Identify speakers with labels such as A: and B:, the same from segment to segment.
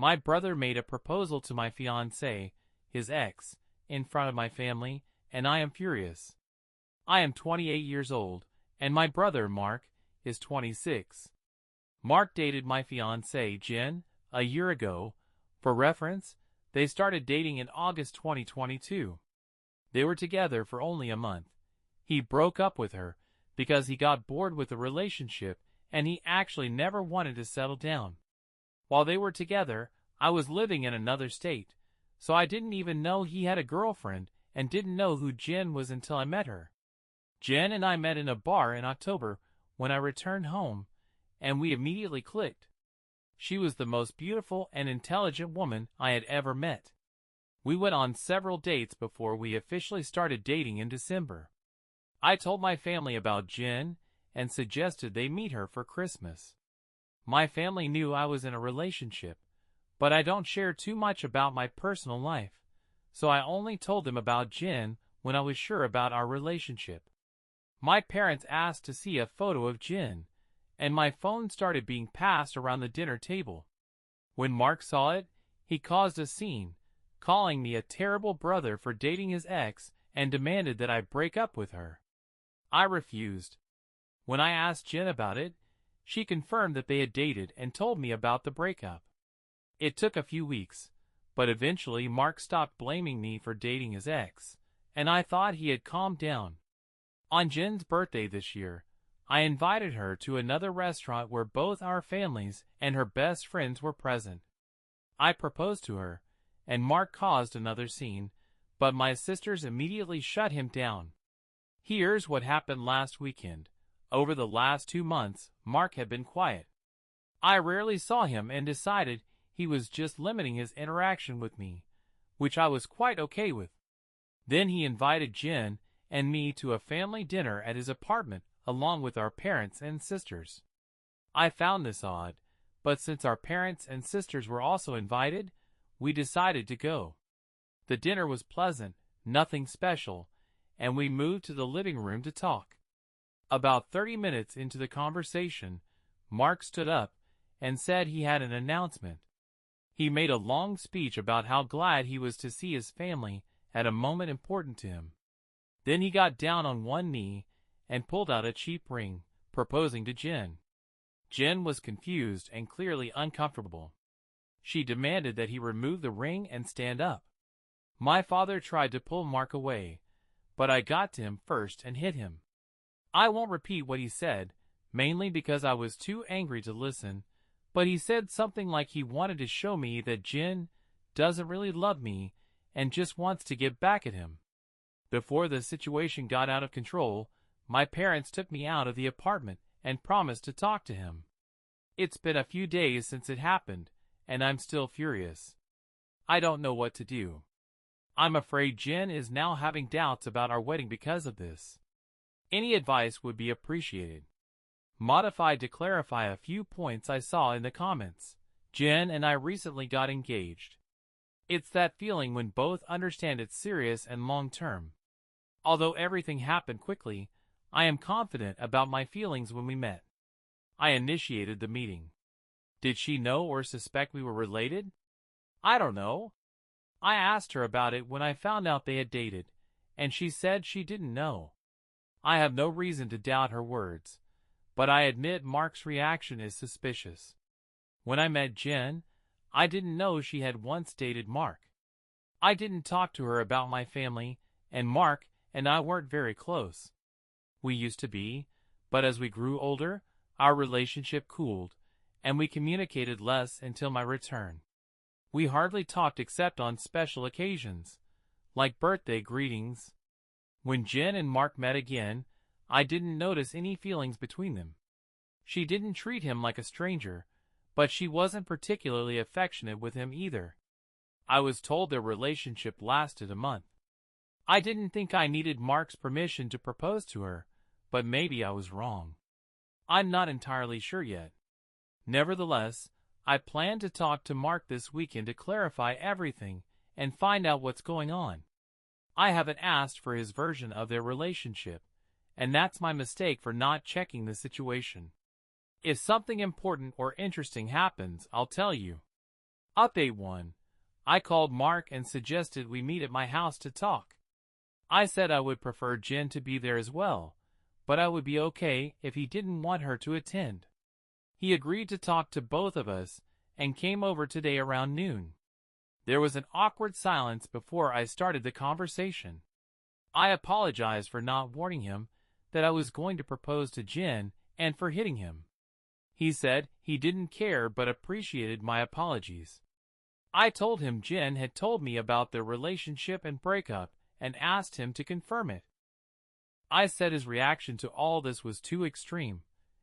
A: My brother made a proposal to my fiancée, his ex, in front of my family, and I am furious. I am 28 years old, and my brother, Mark, is 26. Mark dated my fiancée, Jen, a year ago. For reference, they started dating in August 2022. They were together for only a month. He broke up with her because he got bored with the relationship and he actually never wanted to settle down. While they were together, I was living in another state, so I didn't even know he had a girlfriend and didn't know who Jen was until I met her. Jen and I met in a bar in October when I returned home, and we immediately clicked. She was the most beautiful and intelligent woman I had ever met. We went on several dates before we officially started dating in December. I told my family about Jen and suggested they meet her for Christmas. My family knew I was in a relationship, but I don't share too much about my personal life, so I only told them about Jen when I was sure about our relationship. My parents asked to see a photo of Jen, and my phone started being passed around the dinner table. When Mark saw it, he caused a scene, calling me a terrible brother for dating his ex and demanded that I break up with her. I refused. When I asked Jen about it, she confirmed that they had dated and told me about the breakup. It took a few weeks, but eventually Mark stopped blaming me for dating his ex, and I thought he had calmed down. On Jen's birthday this year, I invited her to another restaurant where both our families and her best friends were present. I proposed to her, and Mark caused another scene, but my sisters immediately shut him down. Here's what happened last weekend. Over the last 2 months, Mark had been quiet. I rarely saw him and decided he was just limiting his interaction with me, which I was quite okay with. Then he invited Jen and me to a family dinner at his apartment along with our parents and sisters. I found this odd, but since our parents and sisters were also invited, we decided to go. The dinner was pleasant, nothing special, and we moved to the living room to talk. About 30 minutes into the conversation, Mark stood up and said he had an announcement. He made a long speech about how glad he was to see his family at a moment important to him. Then he got down on one knee and pulled out a cheap ring, proposing to Jen. Jen was confused and clearly uncomfortable. She demanded that he remove the ring and stand up. My father tried to pull Mark away, but I got to him first and hit him. I won't repeat what he said, mainly because I was too angry to listen, but he said something like he wanted to show me that Jen doesn't really love me and just wants to get back at him. Before the situation got out of control, my parents took me out of the apartment and promised to talk to him. It's been a few days since it happened, and I'm still furious. I don't know what to do. I'm afraid Jen is now having doubts about our wedding because of this. Any advice would be appreciated. Modified to clarify a few points I saw in the comments. Jen and I recently got engaged. It's that feeling when both understand it's serious and long-term. Although everything happened quickly, I am confident about my feelings when we met. I initiated the meeting. Did she know or suspect we were related? I don't know. I asked her about it when I found out they had dated, and she said she didn't know. I have no reason to doubt her words, but I admit Mark's reaction is suspicious. When I met Jen, I didn't know she had once dated Mark. I didn't talk to her about my family, and Mark and I weren't very close. We used to be, but as we grew older, our relationship cooled, and we communicated less until my return. We hardly talked except on special occasions, like birthday greetings. When Jen and Mark met again, I didn't notice any feelings between them. She didn't treat him like a stranger, but she wasn't particularly affectionate with him either. I was told their relationship lasted a month. I didn't think I needed Mark's permission to propose to her, but maybe I was wrong. I'm not entirely sure yet. Nevertheless, I plan to talk to Mark this weekend to clarify everything and find out what's going on. I haven't asked for his version of their relationship, and that's my mistake for not checking the situation. If something important or interesting happens, I'll tell you. Update 1. I called Mark and suggested we meet at my house to talk. I said I would prefer Jen to be there as well, but I would be okay if he didn't want her to attend. He agreed to talk to both of us and came over today around noon. There was an awkward silence before I started the conversation. I apologized for not warning him that I was going to propose to Jen and for hitting him. He said he didn't care but appreciated my apologies. I told him Jen had told me about their relationship and breakup and asked him to confirm it. I said his reaction to all this was too extreme,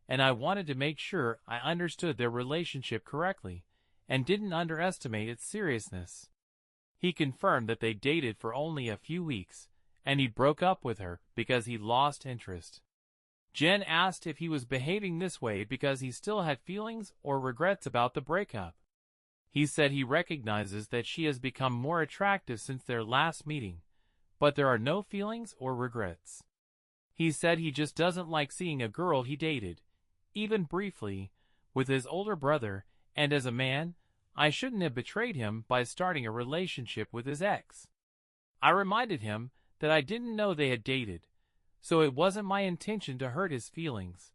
A: and I wanted to make sure I understood their relationship correctly and didn't underestimate its seriousness. He confirmed that they dated for only a few weeks, and he broke up with her because he lost interest. Jen asked if he was behaving this way because he still had feelings or regrets about the breakup. He said he recognizes that she has become more attractive since their last meeting, but there are no feelings or regrets. He said he just doesn't like seeing a girl he dated, even briefly, with his older brother, and as a man, I shouldn't have betrayed him by starting a relationship with his ex. I reminded him that I didn't know they had dated, so it wasn't my intention to hurt his feelings.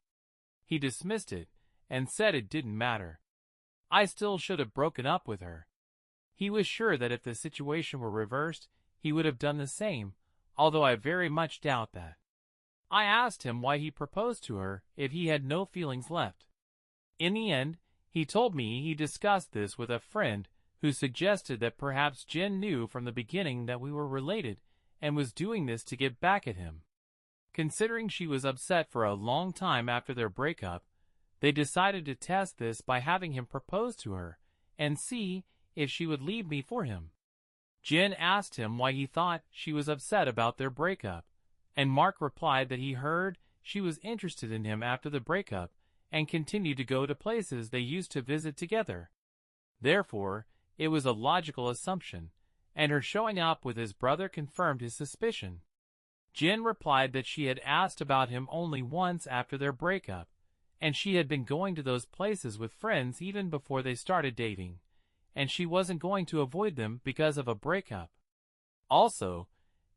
A: He dismissed it and said it didn't matter. I still should have broken up with her. He was sure that if the situation were reversed, he would have done the same, although I very much doubt that. I asked him why he proposed to her if he had no feelings left. In the end, he told me he discussed this with a friend who suggested that perhaps Jen knew from the beginning that we were related and was doing this to get back at him. Considering she was upset for a long time after their breakup, they decided to test this by having him propose to her and see if she would leave me for him. Jen asked him why he thought she was upset about their breakup, and Mark replied that he heard she was interested in him after the breakup and continued to go to places they used to visit together. Therefore, it was a logical assumption, and her showing up with his brother confirmed his suspicion. Jen replied that she had asked about him only once after their breakup, and she had been going to those places with friends even before they started dating, and she wasn't going to avoid them because of a breakup. Also,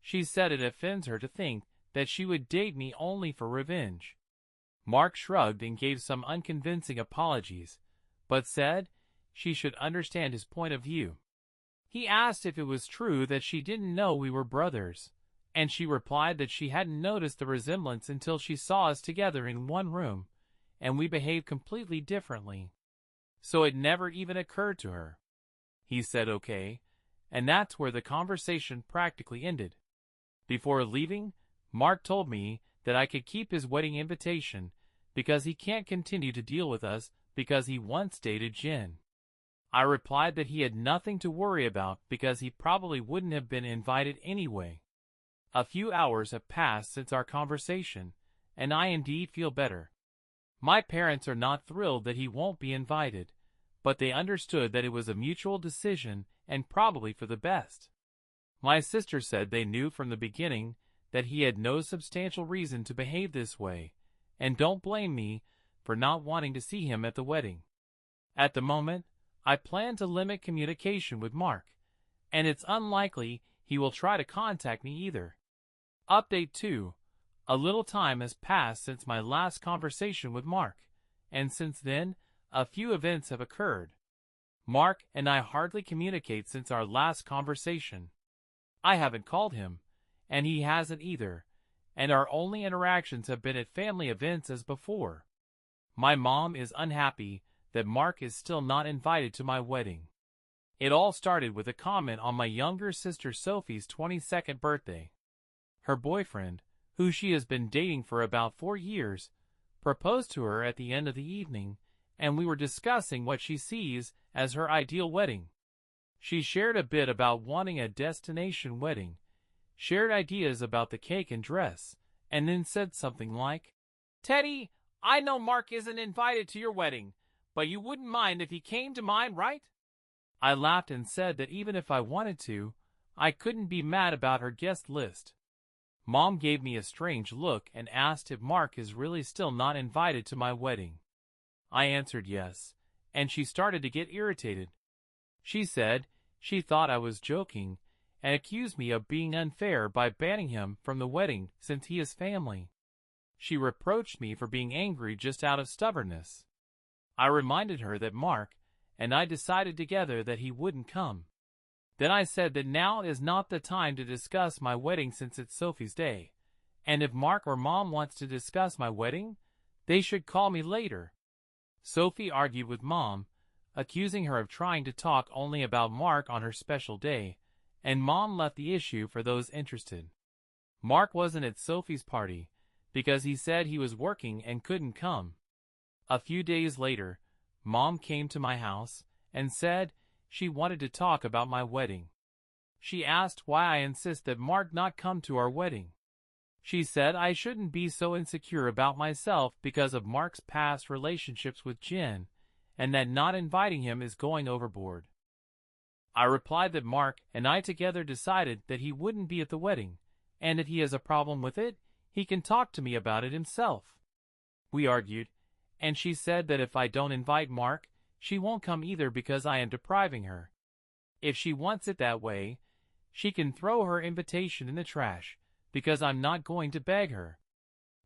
A: she said it offends her to think that she would date me only for revenge. Mark shrugged and gave some unconvincing apologies, but said she should understand his point of view. He asked if it was true that she didn't know we were brothers, and she replied that she hadn't noticed the resemblance until she saw us together in one room, and we behaved completely differently. So it never even occurred to her. He said okay, and that's where the conversation practically ended. Before leaving, Mark told me that I could keep his wedding invitation because he can't continue to deal with us because he once dated Jen. I replied that he had nothing to worry about because he probably wouldn't have been invited anyway. A few hours have passed since our conversation, and I indeed feel better. My parents are not thrilled that he won't be invited, but they understood that it was a mutual decision and probably for the best. My sister said they knew from the beginning that he had no substantial reason to behave this way, and don't blame me for not wanting to see him at the wedding. At the moment, I plan to limit communication with Mark, and it's unlikely he will try to contact me either. Update 2. A little time has passed since my last conversation with Mark, and since then, a few events have occurred. Mark and I hardly communicate since our last conversation. I haven't called him, and he hasn't either, and our only interactions have been at family events as before. My mom is unhappy that Mark is still not invited to my wedding. It all started with a comment on my younger sister Sophie's 22nd birthday. Her boyfriend, who she has been dating for about 4 years, proposed to her at the end of the evening, and we were discussing what she sees as her ideal wedding. She shared a bit about wanting a destination wedding, shared ideas about the cake and dress, and then said something like, "Teddy, I know Mark isn't invited to your wedding, but you wouldn't mind if he came to mine, right?" I laughed and said that even if I wanted to, I couldn't be mad about her guest list. Mom gave me a strange look and asked if Mark is really still not invited to my wedding. I answered yes, and she started to get irritated. She said she thought I was joking and accused me of being unfair by banning him from the wedding since he is family. She reproached me for being angry just out of stubbornness. I reminded her that Mark and I decided together that he wouldn't come. Then I said that now is not the time to discuss my wedding since it's Sophie's day, and if Mark or Mom wants to discuss my wedding, they should call me later. Sophie argued with Mom, accusing her of trying to talk only about Mark on her special day, and Mom left the issue for those interested. Mark wasn't at Sophie's party because he said he was working and couldn't come. A few days later, Mom came to my house and said she wanted to talk about my wedding. She asked why I insist that Mark not come to our wedding. She said I shouldn't be so insecure about myself because of Mark's past relationships with Jen, and that not inviting him is going overboard. I replied that Mark and I together decided that he wouldn't be at the wedding, and if he has a problem with it, he can talk to me about it himself. We argued, and she said that if I don't invite Mark, she won't come either because I am depriving her. If she wants it that way, she can throw her invitation in the trash, because I'm not going to beg her.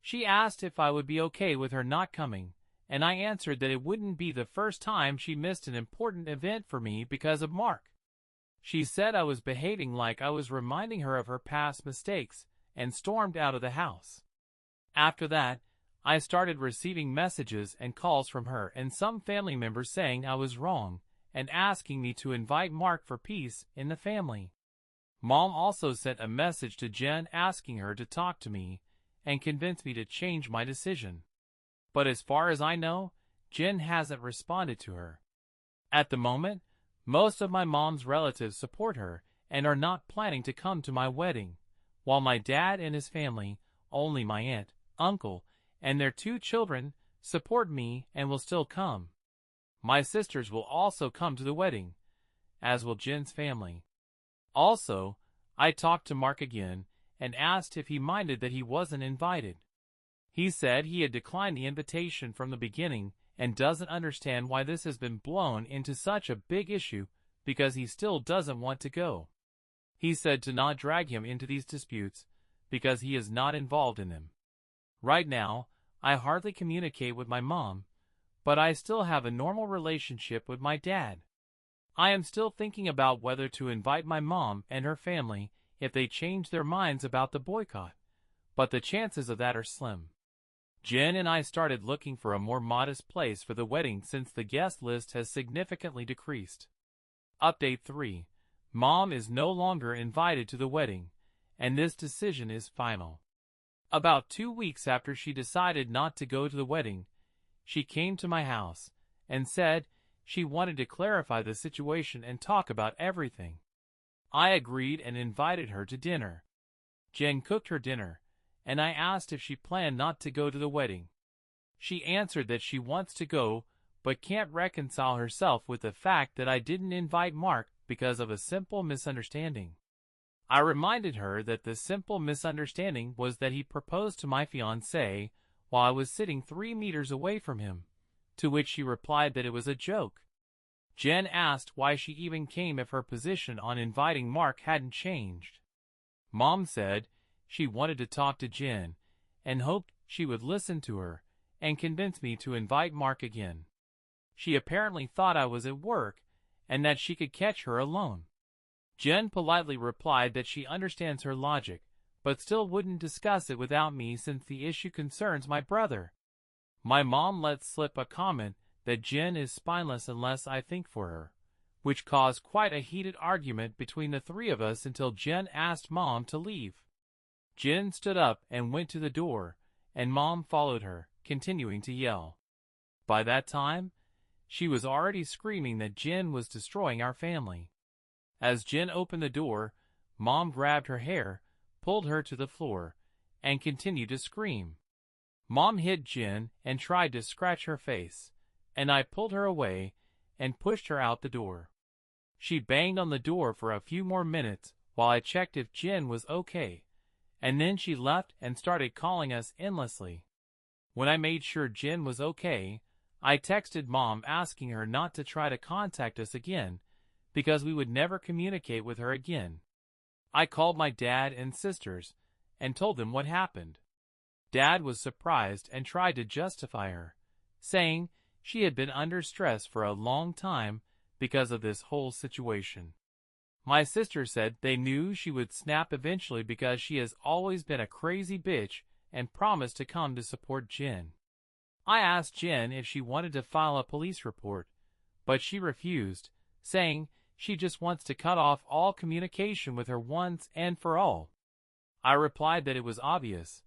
A: She asked if I would be okay with her not coming, and I answered that it wouldn't be the first time she missed an important event for me because of Mark. She said I was behaving like I was reminding her of her past mistakes, and stormed out of the house. After that, I started receiving messages and calls from her and some family members saying I was wrong, and asking me to invite Mark for peace in the family. Mom also sent a message to Jen asking her to talk to me and convince me to change my decision. But as far as I know, Jen hasn't responded to her. At the moment, most of my mom's relatives support her and are not planning to come to my wedding, while my dad and his family, only my aunt, uncle, and their 2 children, support me and will still come. My sisters will also come to the wedding, as will Jen's family. Also, I talked to Mark again and asked if he minded that he wasn't invited. He said he had declined the invitation from the beginning and doesn't understand why this has been blown into such a big issue because he still doesn't want to go. He said to not drag him into these disputes because he is not involved in them. Right now, I hardly communicate with my mom, but I still have a normal relationship with my dad. I am still thinking about whether to invite my mom and her family if they change their minds about the boycott, but the chances of that are slim. Jen and I started looking for a more modest place for the wedding since the guest list has significantly decreased. Update 3. Mom is no longer invited to the wedding, and this decision is final. About 2 weeks after she decided not to go to the wedding, she came to my house and said she wanted to clarify the situation and talk about everything. I agreed and invited her to dinner. Jen cooked her dinner, and I asked if she planned not to go to the wedding. She answered that she wants to go, but can't reconcile herself with the fact that I didn't invite Mark because of a simple misunderstanding. I reminded her that the simple misunderstanding was that he proposed to my fiancée while I was sitting 3 meters away from him, to which she replied that it was a joke. Jen asked why she even came if her position on inviting Mark hadn't changed. Mom said she wanted to talk to Jen and hoped she would listen to her and convince me to invite Mark again. She apparently thought I was at work and that she could catch her alone. Jen politely replied that she understands her logic, but still wouldn't discuss it without me since the issue concerns my brother. My mom let slip a comment that Jen is spineless unless I think for her, which caused quite a heated argument between the 3 of us until Jen asked Mom to leave. Jen stood up and went to the door, and Mom followed her, continuing to yell. By that time, she was already screaming that Jen was destroying our family. As Jen opened the door, Mom grabbed her hair, pulled her to the floor, and continued to scream. Mom hit Jen and tried to scratch her face, and I pulled her away and pushed her out the door. She banged on the door for a few more minutes while I checked if Jen was okay, and then she left and started calling us endlessly. When I made sure Jen was okay, I texted Mom asking her not to try to contact us again because we would never communicate with her again. I called my dad and sisters and told them what happened. Dad was surprised and tried to justify her, saying she had been under stress for a long time because of this whole situation. My sister said they knew she would snap eventually because she has always been a crazy bitch and promised to come to support Jen. I asked Jen if she wanted to file a police report, but she refused, saying she just wants to cut off all communication with her once and for all. I replied that it was obvious,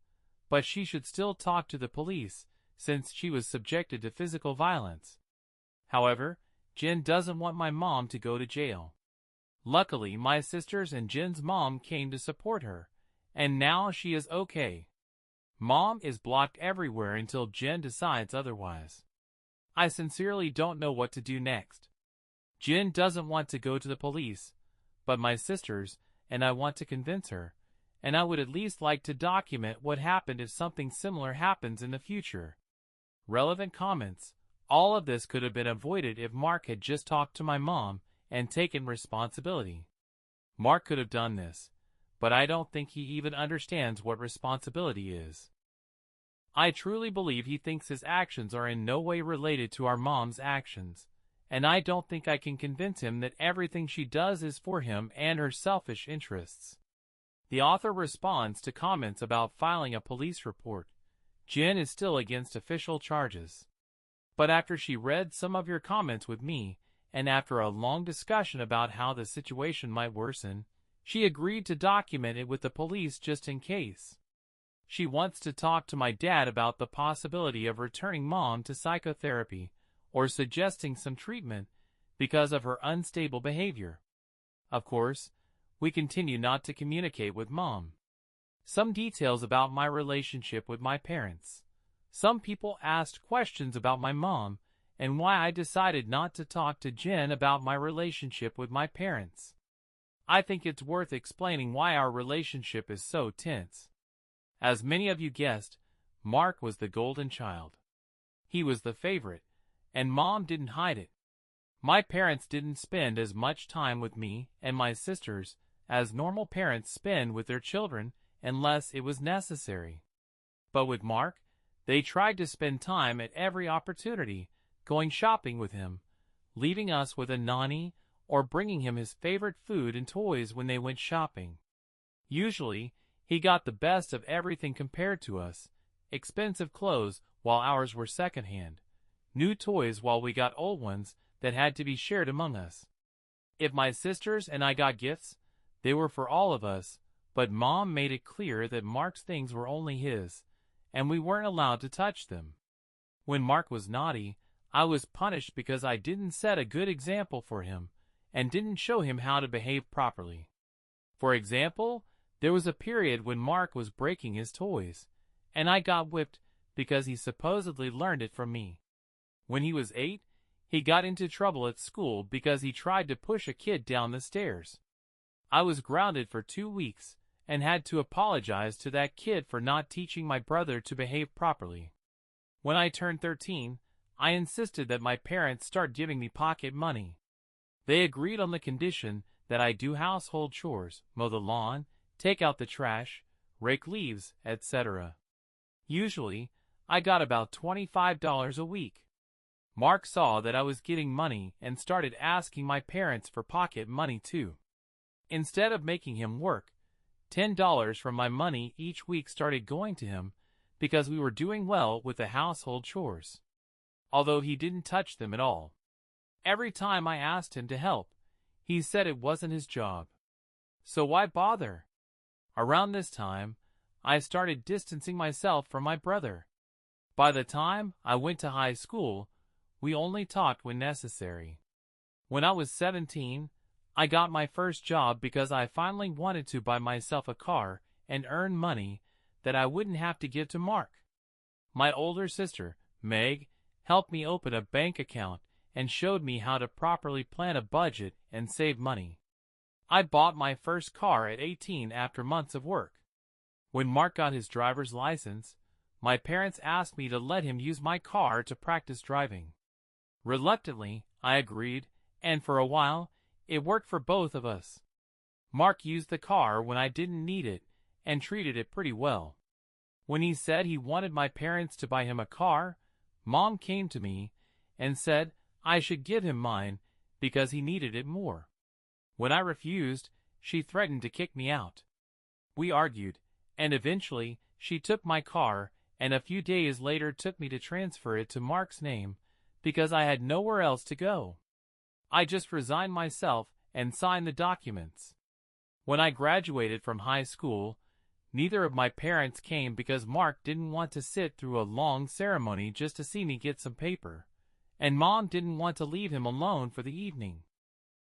A: but she should still talk to the police since she was subjected to physical violence. However, Jen doesn't want my mom to go to jail. Luckily, my sisters and Jen's mom came to support her, and now she is okay. Mom is blocked everywhere until Jen decides otherwise. I sincerely don't know what to do next. Jen doesn't want to go to the police, but my sisters and I want to convince her, and I would at least like to document what happened if something similar happens in the future. Relevant comments. All of this could have been avoided if Mark had just talked to my mom and taken responsibility. Mark could have done this, but I don't think he even understands what responsibility is. I truly believe he thinks his actions are in no way related to our mom's actions, and I don't think I can convince him that everything she does is for him and her selfish interests. The author responds to comments about filing a police report. Jen is still against official charges. But after she read some of your comments with me, and after a long discussion about how the situation might worsen, she agreed to document it with the police just in case. She wants to talk to my dad about the possibility of returning mom to psychotherapy or suggesting some treatment because of her unstable behavior. Of course, we continue not to communicate with mom. Some details about my relationship with my parents. Some people asked questions about my mom and why I decided not to talk to Jen about my relationship with my parents. I think it's worth explaining why our relationship is so tense. As many of you guessed, Mark was the golden child. He was the favorite, and mom didn't hide it. My parents didn't spend as much time with me and my sisters as normal parents spend with their children unless it was necessary. But with Mark, they tried to spend time at every opportunity, going shopping with him, leaving us with a nanny, or bringing him his favorite food and toys when they went shopping. Usually, he got the best of everything compared to us, expensive clothes while ours were secondhand, new toys while we got old ones that had to be shared among us. If my sisters and I got gifts, they were for all of us, but mom made it clear that Mark's things were only his, and we weren't allowed to touch them. When Mark was naughty, I was punished because I didn't set a good example for him and didn't show him how to behave properly. For example, there was a period when Mark was breaking his toys, and I got whipped because he supposedly learned it from me. When he was 8, he got into trouble at school because he tried to push a kid down the stairs. I was grounded for 2 weeks and had to apologize to that kid for not teaching my brother to behave properly. When I turned 13, I insisted that my parents start giving me pocket money. They agreed on the condition that I do household chores, mow the lawn, take out the trash, rake leaves, etc. Usually, I got about $25 a week. Mark saw that I was getting money and started asking my parents for pocket money too. Instead of making him work, $10 from my money each week started going to him because we were doing well with the household chores, although he didn't touch them at all. Every time I asked him to help, he said it wasn't his job. So why bother? Around this time, I started distancing myself from my brother. By the time I went to high school, we only talked when necessary. When I was 17, I got my first job because I finally wanted to buy myself a car and earn money that I wouldn't have to give to Mark. My older sister, Meg, helped me open a bank account and showed me how to properly plan a budget and save money. I bought my first car at 18 after months of work. When Mark got his driver's license, my parents asked me to let him use my car to practice driving. Reluctantly, I agreed, and for a while, It worked for both of us. Mark used the car when I didn't need it and treated it pretty well. When he said he wanted my parents to buy him a car, Mom came to me and said I should give him mine because he needed it more. When I refused, she threatened to kick me out. We argued, and eventually she took my car and a few days later took me to transfer it to Mark's name because I had nowhere else to go. I just resigned myself and signed the documents. When I graduated from high school, neither of my parents came because Mark didn't want to sit through a long ceremony just to see me get some paper, and Mom didn't want to leave him alone for the evening.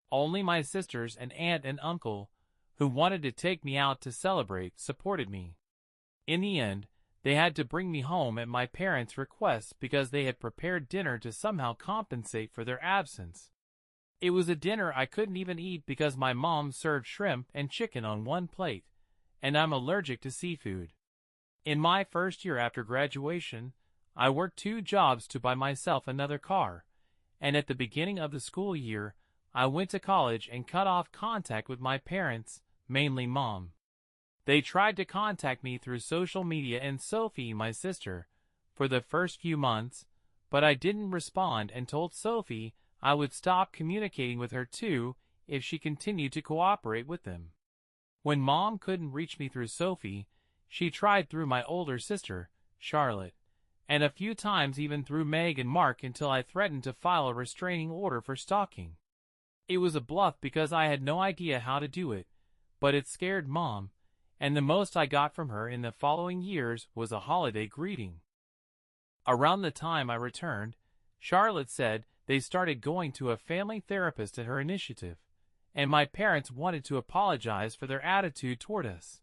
A: Only my sisters and aunt and uncle, who wanted to take me out to celebrate, supported me. In the end, they had to bring me home at my parents' request because they had prepared dinner to somehow compensate for their absence. It was a dinner I couldn't even eat because my mom served shrimp and chicken on one plate, and I'm allergic to seafood. In my first year after graduation, I worked 2 jobs to buy myself another car, and at the beginning of the school year, I went to college and cut off contact with my parents, mainly Mom. They tried to contact me through social media and Sophie, my sister, for the first few months, but I didn't respond and told Sophie I would stop communicating with her too if she continued to cooperate with them. When Mom couldn't reach me through Sophie, she tried through my older sister, Charlotte, and a few times even through Meg and Mark until I threatened to file a restraining order for stalking. It was a bluff because I had no idea how to do it, but it scared Mom, and the most I got from her in the following years was a holiday greeting. Around the time I returned, Charlotte said they started going to a family therapist at her initiative, and my parents wanted to apologize for their attitude toward us.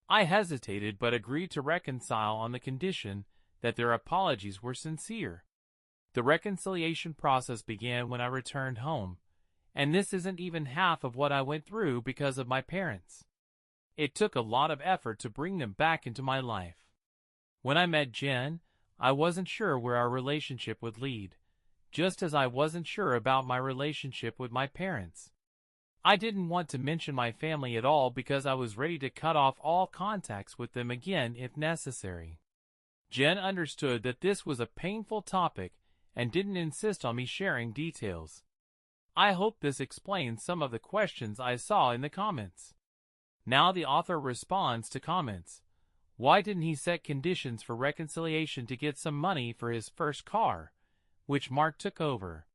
A: I hesitated but agreed to reconcile on the condition that their apologies were sincere. The reconciliation process began when I returned home, and this isn't even half of what I went through because of my parents. It took a lot of effort to bring them back into my life. When I met Jen, I wasn't sure where our relationship would lead, just as I wasn't sure about my relationship with my parents. I didn't want to mention my family at all because I was ready to cut off all contacts with them again if necessary. Jen understood that this was a painful topic and didn't insist on me sharing details. I hope this explains some of the questions I saw in the comments. Now the author responds to comments. Why didn't he set conditions for reconciliation to get some money for his first car, which Mark took over?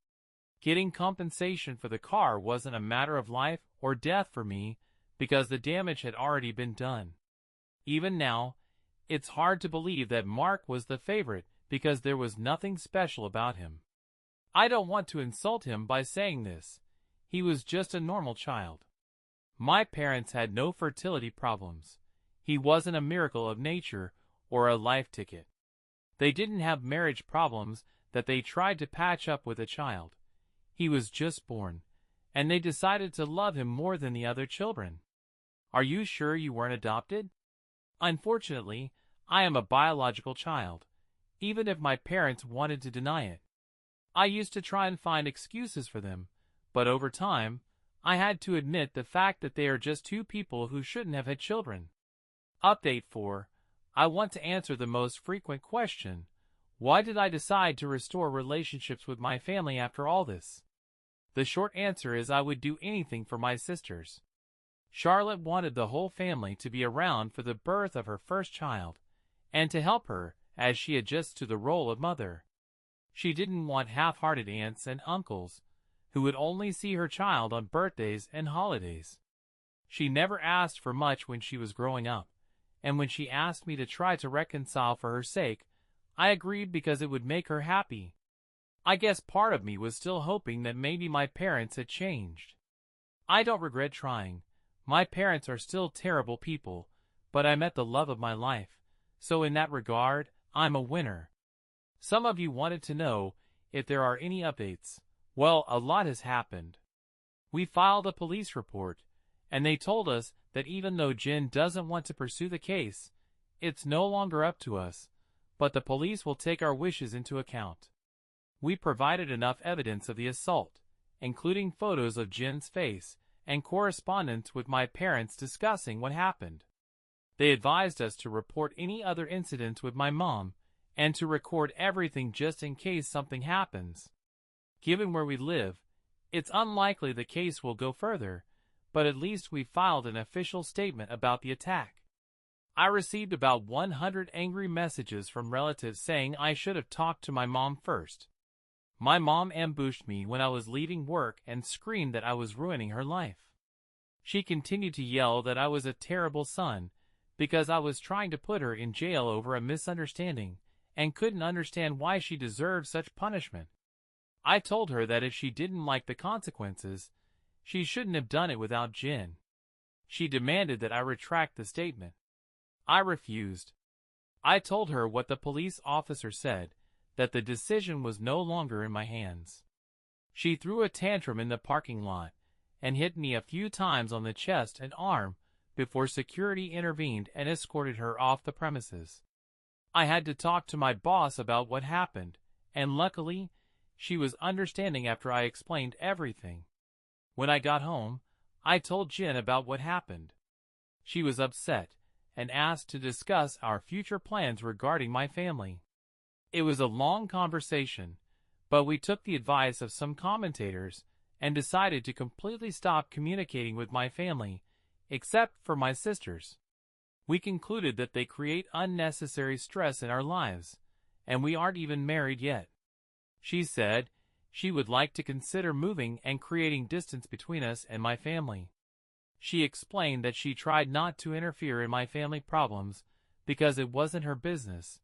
A: Getting compensation for the car wasn't a matter of life or death for me because the damage had already been done. Even now, it's hard to believe that Mark was the favorite because there was nothing special about him. I don't want to insult him by saying this. He was just a normal child. My parents had no fertility problems. He wasn't a miracle of nature or a life ticket. They didn't have marriage problems that they tried to patch up with a child. He was just born, and they decided to love him more than the other children. Are you sure you weren't adopted? Unfortunately, I am a biological child, even if my parents wanted to deny it. I used to try and find excuses for them, but over time, I had to admit the fact that they are just 2 people who shouldn't have had children. Update 4. I want to answer the most frequent question. Why did I decide to restore relationships with my family after all this? The short answer is I would do anything for my sisters. Charlotte wanted the whole family to be around for the birth of her first child, and to help her as she adjusts to the role of mother. She didn't want half-hearted aunts and uncles who would only see her child on birthdays and holidays. She never asked for much when she was growing up, and when she asked me to try to reconcile for her sake, I agreed because it would make her happy. I guess part of me was still hoping that maybe my parents had changed. I don't regret trying. My parents are still terrible people, but I met the love of my life, so in that regard, I'm a winner. Some of you wanted to know if there are any updates. Well, a lot has happened. We filed a police report, and they told us that even though Jen doesn't want to pursue the case, it's no longer up to us, but the police will take our wishes into account. We provided enough evidence of the assault, including photos of Jin's face and correspondence with my parents discussing what happened. They advised us to report any other incidents with my mom and to record everything just in case something happens. Given where we live, it's unlikely the case will go further, but at least we filed an official statement about the attack. I received about 100 angry messages from relatives saying I should have talked to my mom first. My mom ambushed me when I was leaving work and screamed that I was ruining her life. She continued to yell that I was a terrible son because I was trying to put her in jail over a misunderstanding and couldn't understand why she deserved such punishment. I told her that if she didn't like the consequences, she shouldn't have done it without Jin. She demanded that I retract the statement. I refused. I told her what the police officer said, that the decision was no longer in my hands. She threw a tantrum in the parking lot and hit me a few times on the chest and arm before security intervened and escorted her off the premises. I had to talk to my boss about what happened, and luckily, she was understanding after I explained everything. When I got home, I told Jin about what happened. She was upset and asked to discuss our future plans regarding my family. It was a long conversation, but we took the advice of some commentators and decided to completely stop communicating with my family, except for my sisters. We concluded that they create unnecessary stress in our lives, and we aren't even married yet. She said she would like to consider moving and creating distance between us and my family. She explained that she tried not to interfere in my family problems because it wasn't her business,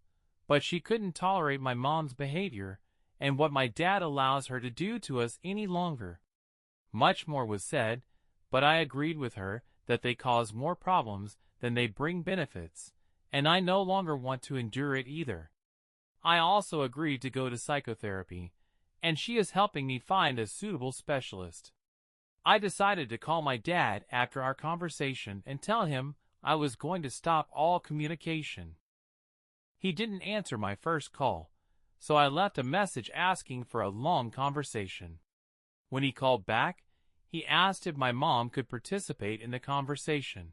A: but she couldn't tolerate my mom's behavior and what my dad allows her to do to us any longer. Much more was said, but I agreed with her that they cause more problems than they bring benefits, and I no longer want to endure it either. I also agreed to go to psychotherapy, and she is helping me find a suitable specialist. I decided to call my dad after our conversation and tell him I was going to stop all communication. He didn't answer my first call, so I left a message asking for a long conversation. When he called back, he asked if my mom could participate in the conversation.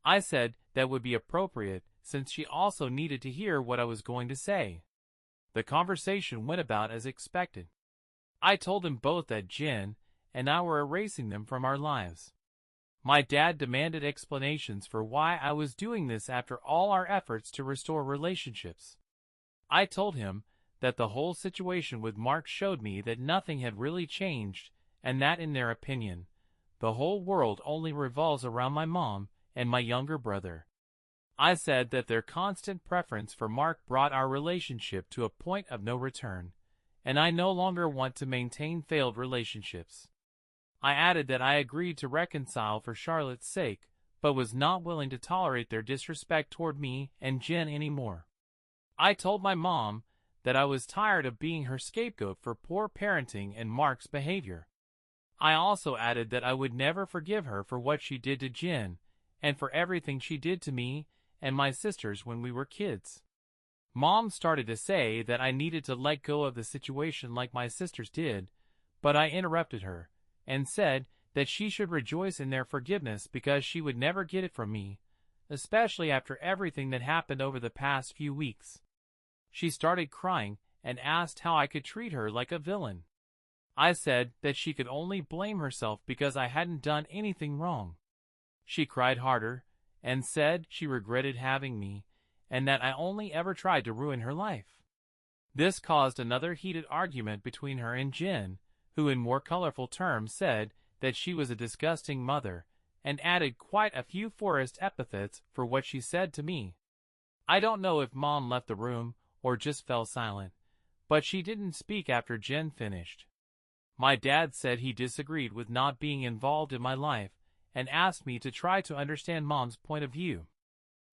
A: I said that would be appropriate since she also needed to hear what I was going to say. The conversation went about as expected. I told them both that Jin and I were erasing them from our lives. My dad demanded explanations for why I was doing this after all our efforts to restore relationships. I told him that the whole situation with Mark showed me that nothing had really changed and that in their opinion, the whole world only revolves around my mom and my younger brother. I said that their constant preference for Mark brought our relationship to a point of no return, and I no longer want to maintain failed relationships. I added that I agreed to reconcile for Charlotte's sake, but was not willing to tolerate their disrespect toward me and Jen anymore. I told my mom that I was tired of being her scapegoat for poor parenting and Mark's behavior. I also added that I would never forgive her for what she did to Jen, and for everything she did to me and my sisters when we were kids. Mom started to say that I needed to let go of the situation like my sisters did, but I interrupted her and said that she should rejoice in their forgiveness because she would never get it from me, especially after everything that happened over the past few weeks. She started crying and asked how I could treat her like a villain. I said that she could only blame herself because I hadn't done anything wrong. She cried harder and said she regretted having me and that I only ever tried to ruin her life. This caused another heated argument between her and Jin, who in more colorful terms said that she was a disgusting mother and added quite a few forced epithets for what she said to me. I don't know if Mom left the room or just fell silent, but she didn't speak after Jen finished. My dad said he disagreed with not being involved in my life and asked me to try to understand Mom's point of view.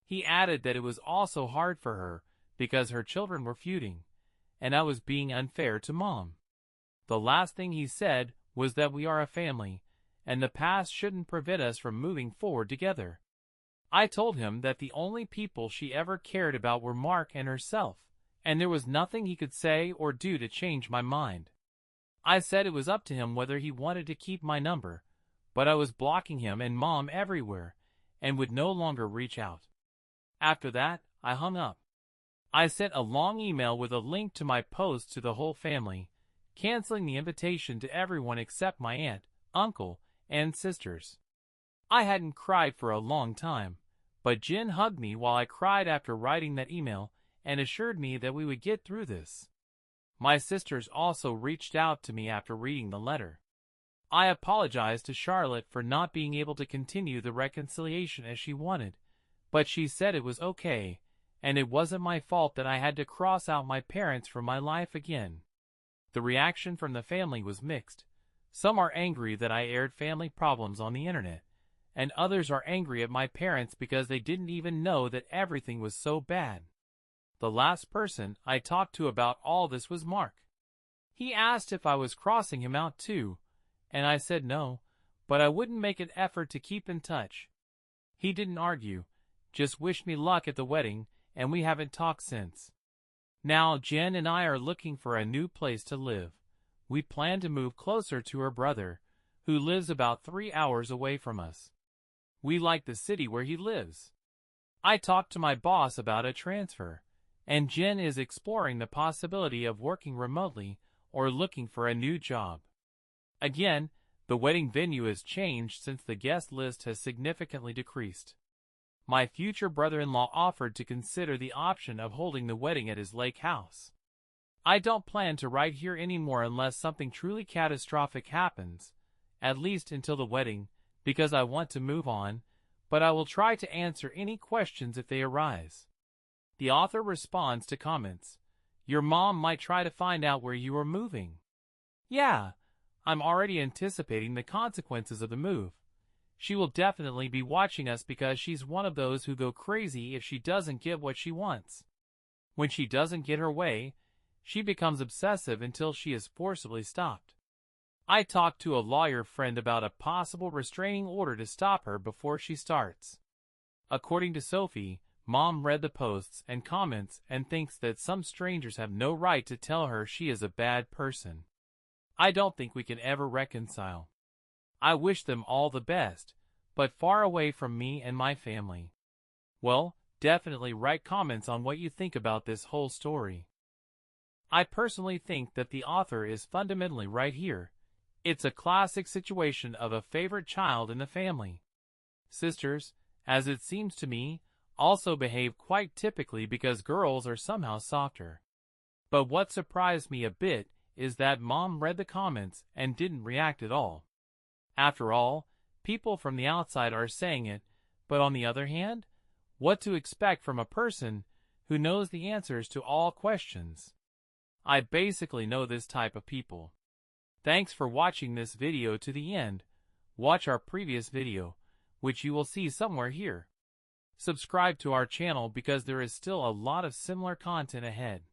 A: He added that it was also hard for her because her children were feuding, and I was being unfair to Mom. The last thing he said was that we are a family, and the past shouldn't prevent us from moving forward together. I told him that the only people she ever cared about were Mark and herself, and there was nothing he could say or do to change my mind. I said it was up to him whether he wanted to keep my number, but I was blocking him and Mom everywhere and would no longer reach out. After that, I hung up. I sent a long email with a link to my post to the whole family, canceling the invitation to everyone except my aunt, uncle, and sisters. I hadn't cried for a long time, but Jen hugged me while I cried after writing that email and assured me that we would get through this. My sisters also reached out to me after reading the letter. I apologized to Charlotte for not being able to continue the reconciliation as she wanted, but she said it was okay, and it wasn't my fault that I had to cross out my parents from my life again. The reaction from the family was mixed. Some are angry that I aired family problems on the internet, and others are angry at my parents because they didn't even know that everything was so bad. The last person I talked to about all this was Mark. He asked if I was crossing him out too, and I said no, but I wouldn't make an effort to keep in touch. He didn't argue, just wished me luck at the wedding, and we haven't talked since. Now Jen and I are looking for a new place to live. We plan to move closer to her brother, who lives about 3 hours away from us. We like the city where he lives. I talked to my boss about a transfer, and Jen is exploring the possibility of working remotely or looking for a new job. Again, the wedding venue has changed since the guest list has significantly decreased. My future brother-in-law offered to consider the option of holding the wedding at his lake house. I don't plan to write here anymore unless something truly catastrophic happens, at least until the wedding, because I want to move on, but I will try to answer any questions if they arise. The author responds to comments. Your mom might try to find out where you are moving. Yeah, I'm already anticipating the consequences of the move. She will definitely be watching us because she's one of those who go crazy if she doesn't get what she wants. When she doesn't get her way, she becomes obsessive until she is forcibly stopped. I talked to a lawyer friend about a possible restraining order to stop her before she starts. According to Sophie, Mom read the posts and comments and thinks that some strangers have no right to tell her she is a bad person. I don't think we can ever reconcile. I wish them all the best, but far away from me and my family. Well, definitely write comments on what you think about this whole story. I personally think that the author is fundamentally right here. It's a classic situation of a favorite child in the family. Sisters, as it seems to me, also behave quite typically because girls are somehow softer. But what surprised me a bit is that Mom read the comments and didn't react at all. After all, people from the outside are saying it, but on the other hand, what to expect from a person who knows the answers to all questions? I basically know this type of people. Thanks for watching this video to the end. Watch our previous video, which you will see somewhere here. Subscribe to our channel because there is still a lot of similar content ahead.